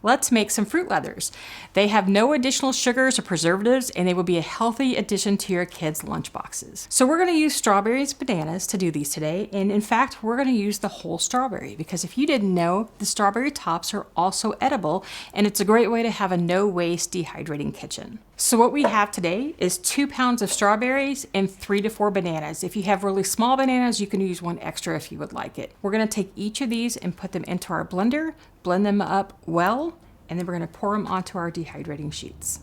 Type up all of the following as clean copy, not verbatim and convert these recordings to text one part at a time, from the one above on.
Let's make some fruit leathers. They have no additional sugars or preservatives, and they will be a healthy addition to your kids' lunch boxes. So we're going to use strawberries, bananas to do these today, and in fact, we're going to use the whole strawberry because if you didn't know, the strawberry tops are also edible, and it's a great way to have a no-waste dehydrating kitchen. So what we have today is 2 pounds of strawberries and 3 to 4 bananas. If you have really small bananas, you can use 1 extra if you would like it. We're going to take each of these and put them into our blender, blend them up well, and then we're going to pour them onto our dehydrating sheets.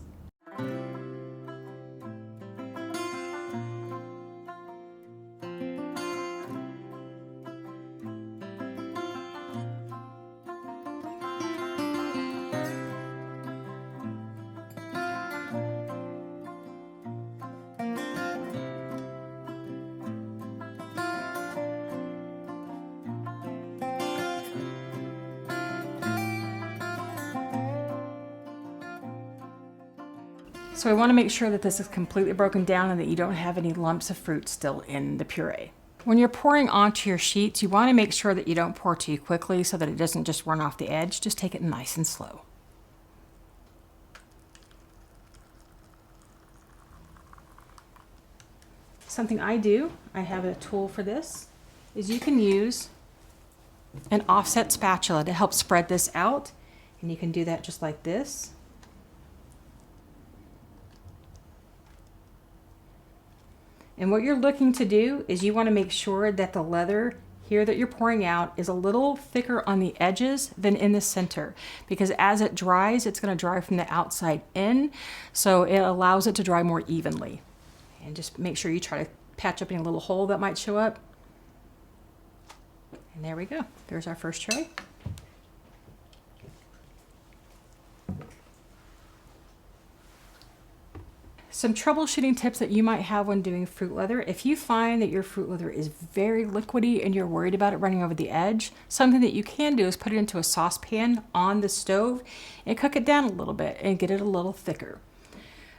So we want to make sure that this is completely broken down and that you don't have any lumps of fruit still in the puree. When you're pouring onto your sheets, you want to make sure that you don't pour too quickly so that it doesn't just run off the edge. Just take it nice and slow. Something I do, I have a tool for this, is you can use an offset spatula to help spread this out. And you can do that just like this. And what you're looking to do is you want to make sure that the leather here that you're pouring out is a little thicker on the edges than in the center, because as it dries, it's going to dry from the outside in, so it allows it to dry more evenly. And just make sure you try to patch up any little hole that might show up. And there we go. There's our first tray. Some troubleshooting tips that you might have when doing fruit leather. If you find that your fruit leather is very liquidy and you're worried about it running over the edge, something that you can do is put it into a saucepan on the stove and cook it down a little bit and get it a little thicker.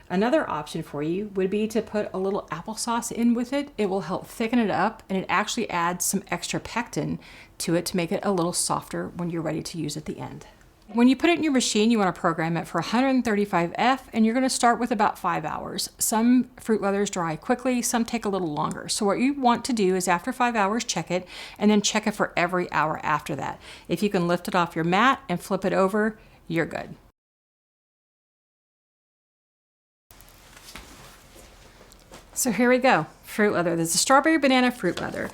Another option for you would be to put a little applesauce in with it. It will help thicken it up, and it actually adds some extra pectin to it to make it a little softer when you're ready to use at the end. When you put it in your machine, you want to program it for 135F, and you're going to start with about 5 hours. Some fruit leathers dry quickly, some take a little longer. So what you want to do is after 5 hours, check it, and then check it for every hour after that. If you can lift it off your mat and flip it over, you're good. So here we go, fruit leather. This is strawberry banana fruit leather.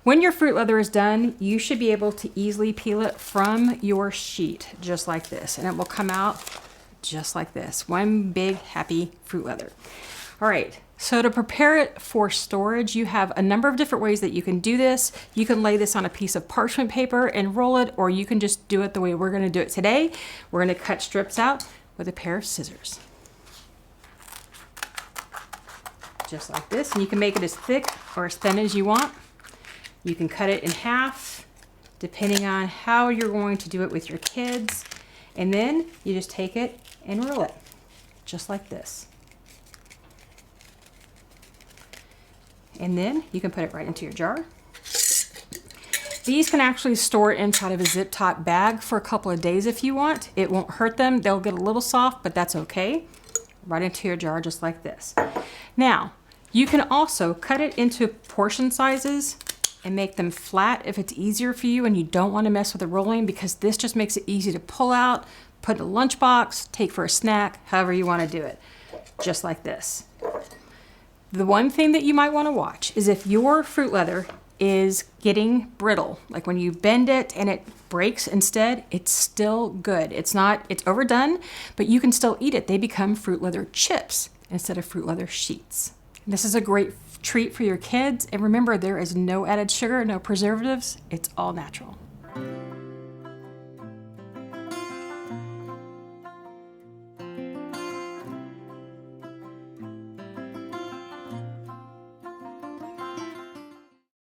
When your fruit leather is done, you should be able to easily peel it from your sheet, just like this, and it will come out just like this. One big, happy fruit leather. All right, so to prepare it for storage, you have a number of different ways that you can do this. You can lay this on a piece of parchment paper and roll it, or you can just do it the way we're gonna do it today. We're gonna cut strips out with a pair of scissors. Just like this, and you can make it as thick or as thin as you want. You can cut it in half, depending on how you're going to do it with your kids. And then you just take it and roll it, just like this. And then you can put it right into your jar. These can actually store inside of a zip top bag for a couple of days if you want. It won't hurt them. They'll get a little soft, but that's okay. Right into your jar, just like this. Now, you can also cut it into portion sizes and make them flat if it's easier for you and you don't want to mess with the rolling, because this just makes it easy to pull out, put in a lunchbox, take for a snack, however you want to do it, just like this. The one thing that you might want to watch is if your fruit leather is getting brittle, like when you bend it and it breaks instead, it's still good. It's overdone, but you can still eat it. They become fruit leather chips instead of fruit leather sheets. And this is a great treat for your kids. And remember, there is no added sugar, no preservatives. It's all natural.